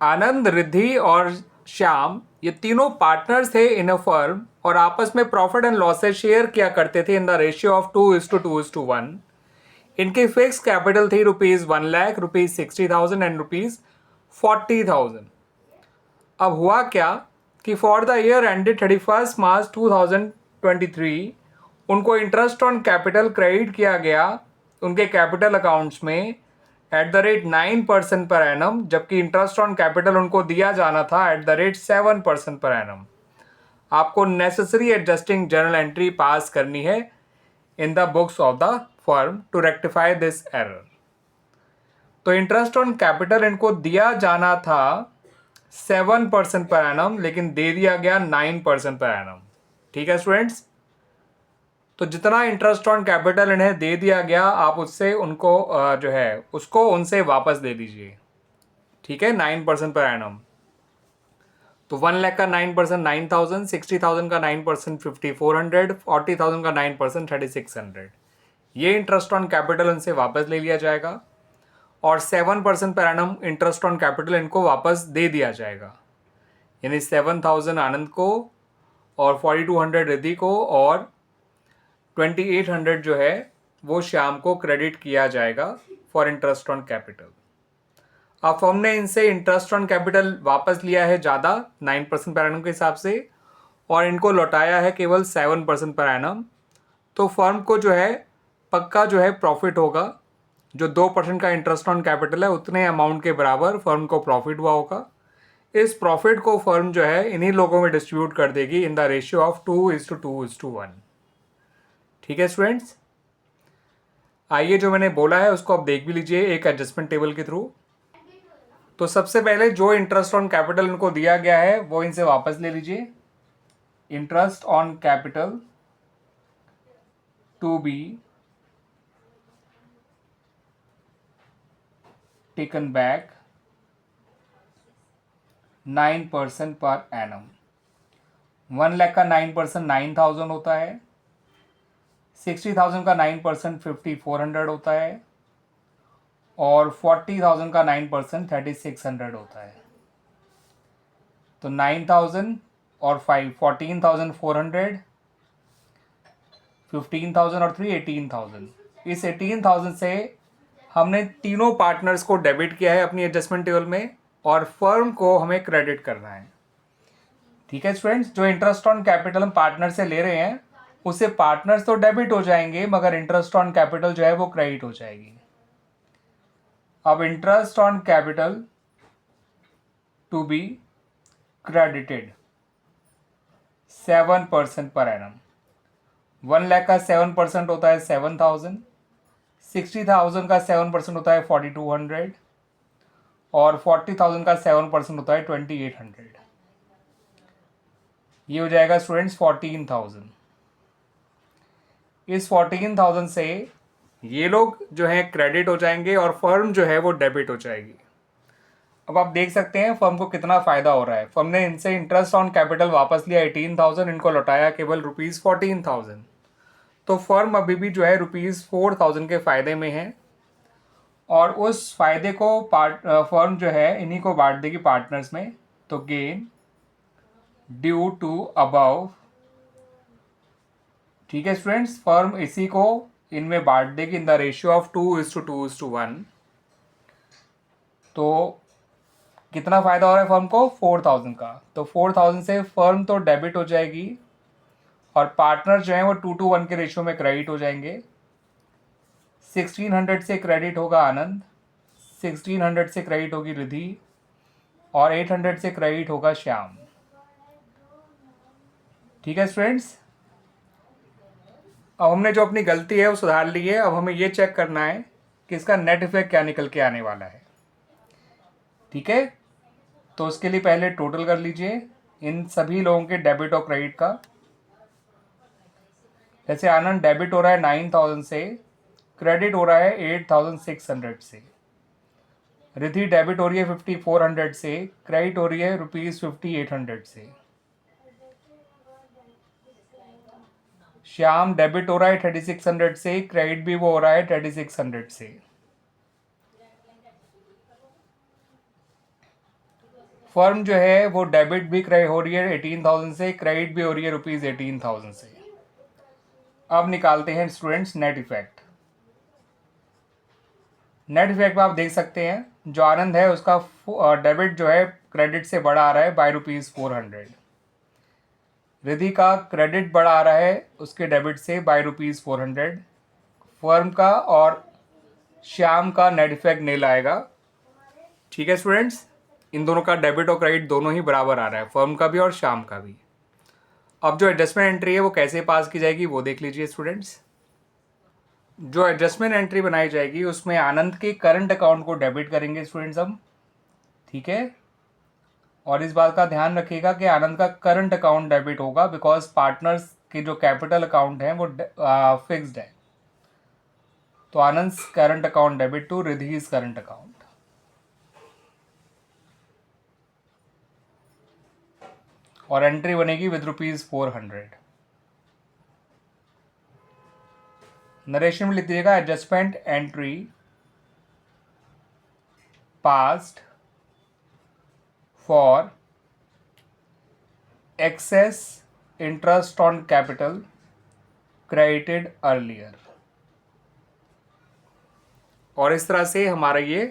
आनंद, रिद्धि और श्याम ये तीनों पार्टनर्स थे इन अ फर्म और आपस में प्रॉफिट एंड लॉसेस शेयर किया करते थे इन द रेशियो ऑफ 2:2:1। इनकी फिक्स कैपिटल थी ₹1,00,000, ₹60,000 एंड ₹40,000। अब हुआ क्या कि फॉर द ईयर एंडेड 31 मार्च 2023 उनको इंटरेस्ट ऑन कैपिटल क्रेडिट किया गया उनके कैपिटल अकाउंट्स में at the rate 9% per annum, जबकि इंटरेस्ट ऑन कैपिटल उनको दिया जाना था at the rate 7% per annum. आपको नेसेसरी एडजस्टिंग जर्नल एंट्री पास करनी है in the books of the firm to rectify this error. तो इंटरेस्ट ऑन कैपिटल इनको दिया जाना था 7% पर एनम, लेकिन दे दिया गया 9% पर एनम। ठीक है स्टूडेंट्स, तो जितना इंटरेस्ट ऑन कैपिटल इन्हें दे दिया गया आप उससे उनको जो है उसको उनसे वापस दे दीजिए। ठीक है, 9% पर एनम। तो 1,00,000 का 9% 9,000, 60,000 का 9% 5,400, 40,000 का 9% 3,600। ये इंटरेस्ट ऑन कैपिटल उनसे वापस ले लिया जाएगा और 7% per annum interest on capital इनको वापस दे दिया जाएगा। यानी 7,000 आनंद को और 4,200 रिद्धि को और 2,800 जो है वो श्याम को क्रेडिट किया जाएगा फॉर इंटरेस्ट ऑन कैपिटल। अब हमने इनसे इंटरेस्ट ऑन कैपिटल वापस लिया है ज़्यादा 9% पर एनम के हिसाब से और इनको लौटाया है केवल 7% पर एनम। तो फर्म को जो है पक्का जो है प्रॉफिट होगा। जो 2% का इंटरेस्ट ऑन कैपिटल है उतने अमाउंट के बराबर फर्म को प्रॉफिट हुआ होगा। इस प्रॉफिट को फर्म जो है इन्हीं लोगों में डिस्ट्रीब्यूट कर देगी इन द रेशियो ऑफ 2:2:1। ठीक है स्टूडेंट्स, आइए जो मैंने बोला है उसको आप देख भी लीजिए एक एडजस्टमेंट टेबल के थ्रू। तो सबसे पहले जो इंटरेस्ट ऑन कैपिटल इनको दिया गया है वो इनसे वापस ले लीजिए। Interest on capital to be taken back 9% per annum. 1,00,000 का 9% 9,000 होता है, 60,000 का 9% 5,400 होता है और 40,000 का 9% 3,600 होता है। तो 9,000 और 5 14,400, 15,000 और 3 18,000। इस 18,000 से हमने तीनों पार्टनर्स को डेबिट किया है अपनी एडजस्टमेंट टेबल में और फर्म को हमें क्रेडिट करना है। ठीक है स्टूडेंट्स, जो इंटरेस्ट ऑन कैपिटल हम पार्टनर से ले रहे हैं उससे पार्टनर्स तो डेबिट हो जाएंगे मगर इंटरेस्ट ऑन कैपिटल जो है वो क्रेडिट हो जाएगी। अब interest on capital to be credited 7% per annum. 1,00,000 का 7% होता है 7,000, 60,000 का 7% होता है 4,200 और 40,000 का 7% होता है 2,800। ये हो जाएगा स्टूडेंट्स 14,000। इस 14,000 से ये लोग जो है क्रेडिट हो जाएंगे और फर्म जो है वो डेबिट हो जाएगी। अब आप देख सकते हैं फर्म को कितना फ़ायदा हो रहा है। फर्म ने इनसे इंटरेस्ट ऑन कैपिटल वापस लिया 18,000, इनको लौटाया केवल ₹14,000। तो फर्म अभी भी जो है ₹4,000 के फ़ायदे में है और उस फ़ायदे को फर्म जो है इन्हीं को बांट देगी पार्टनर्स में। तो गेन ड्यू टू अबव, ठीक है स्टूडेंट्स, फर्म इसी को इनमें बांट देगी इन द रेशियो ऑफ 2:2:1। तो कितना फ़ायदा हो रहा है फर्म को 4,000 का। तो 4,000 से फर्म तो डेबिट हो जाएगी और पार्टनर जो हैं वो 2:1 के रेशियो में क्रेडिट हो जाएंगे। 1,600 से क्रेडिट होगा आनंद, 1,600 से क्रेडिट होगी रिद्धि और 800 से क्रेडिट होगा श्याम। ठीक है स्टूडेंट्स, अब हमने जो अपनी गलती है वो सुधार ली है। अब हमें ये चेक करना है कि इसका नेट इफेक्ट क्या निकल के आने वाला है। ठीक है, तो उसके लिए पहले टोटल कर लीजिए इन सभी लोगों के डेबिट और क्रेडिट का। जैसे आनंद डेबिट हो रहा है 9,000 से, क्रेडिट हो रहा है 8,600 से। रिद्धि डेबिट हो रही है 5,400 से, क्रेडिट हो रही है ₹5,800 से। श्याम डेबिट हो रहा है 3,600 से, क्रेडिट भी वो हो रहा है 3,600 से। फर्म जो है वो डेबिट भी हो रही है 18,000 से, क्रेडिट भी हो रही है ₹18,000 से। अब निकालते हैं students net effect. Net effect में आप देख सकते हैं जो आनंद है उसका डेबिट जो है क्रेडिट से बड़ा आ रहा है बाय ₹400। रिद्धि का क्रेडिट बड़ा आ रहा है उसके डेबिट से बाय ₹400। फर्म का और श्याम का नेट इफेक्ट नील आएगा। ठीक है स्टूडेंट्स, इन दोनों का डेबिट और क्रेडिट दोनों ही बराबर आ रहा है, फर्म का भी और श्याम का भी। अब जो एडजस्टमेंट एंट्री है वो कैसे पास की जाएगी वो देख लीजिए स्टूडेंट्स। जो एडजस्टमेंट एंट्री बनाई जाएगी उसमें आनंद के करंट अकाउंट को डेबिट करेंगे स्टूडेंट्स हम। ठीक है, और इस बात का ध्यान रखिएगा कि आनंद का करंट अकाउंट डेबिट होगा बिकॉज पार्टनर्स के जो कैपिटल अकाउंट है वो फिक्स्ड है। तो Anand current account debit to Riddhi's current account. और एंट्री बनेगी विद ₹400। नरेशन में लिख दीजिएगा adjustment entry passed for excess interest on capital credited earlier. और इस तरह से हमारा ये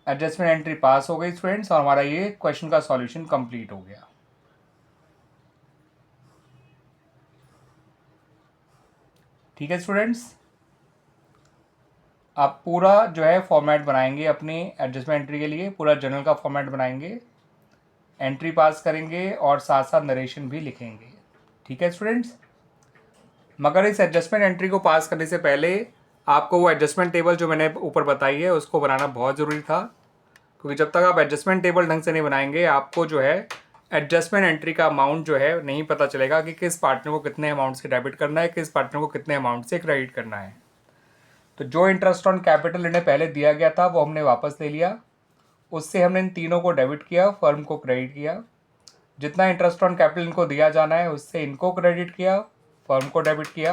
एडजस्टमेंट एंट्री पास हो गई स्टूडेंट्स, और हमारा ये क्वेश्चन का सॉल्यूशन कंप्लीट हो गया। ठीक है स्टूडेंट्स, आप पूरा जो है फॉर्मेट बनाएंगे अपनी एडजस्टमेंट एंट्री के लिए, पूरा जर्नल का फॉर्मेट बनाएंगे, एंट्री पास करेंगे और साथ साथ नरेशन भी लिखेंगे। ठीक है स्टूडेंट्स, मगर इस एडजस्टमेंट एंट्री को पास करने से पहले आपको वो एडजस्टमेंट टेबल जो मैंने ऊपर बताई है उसको बनाना बहुत ज़रूरी था, क्योंकि जब तक आप एडजस्टमेंट टेबल ढंग से नहीं बनाएंगे आपको जो है एडजस्टमेंट एंट्री का अमाउंट जो है नहीं पता चलेगा कि किस पार्टनर को कितने अमाउंट से डेबिट करना है, किस पार्टनर को कितने अमाउंट से क्रेडिट करना है। तो जो इंटरेस्ट ऑन कैपिटल इन्हें पहले दिया गया था वो हमने वापस ले लिया, उससे हमने इन तीनों को डेबिट किया, फर्म को क्रेडिट किया। जितना इंटरेस्ट ऑन कैपिटल इनको दिया जाना है उससे इनको क्रेडिट किया, फर्म को डेबिट किया।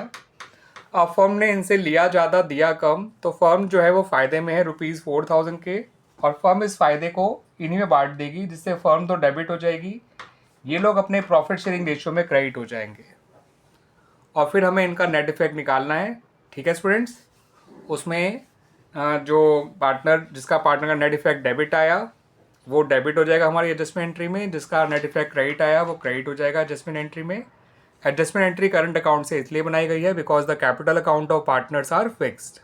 अब फर्म ने इनसे लिया ज़्यादा दिया कम, तो फर्म जो है वो फ़ायदे में है ₹4,000 के, और फर्म इस फ़ायदे को इन्हीं में बांट देगी, जिससे फर्म तो डेबिट हो जाएगी, ये लोग अपने प्रॉफिट शेयरिंग रेशियो में क्रेडिट हो जाएंगे, और फिर हमें इनका नेट इफेक्ट निकालना है। ठीक है स्टूडेंट्स, उसमें जो पार्टनर जिसका पार्टनर का नेट इफेक्ट डेबिट आया वो डेबिट हो जाएगा हमारी एडजस्टमेंट एंट्री में, जिसका नेट इफेक्ट क्रेडिट आया वो क्रेडिट हो जाएगा एडजस्टमेंट एंट्री में। एडजस्टमेंट एंट्री करंट अकाउंट से इसलिए बनाई गई है because the capital account of partners are fixed.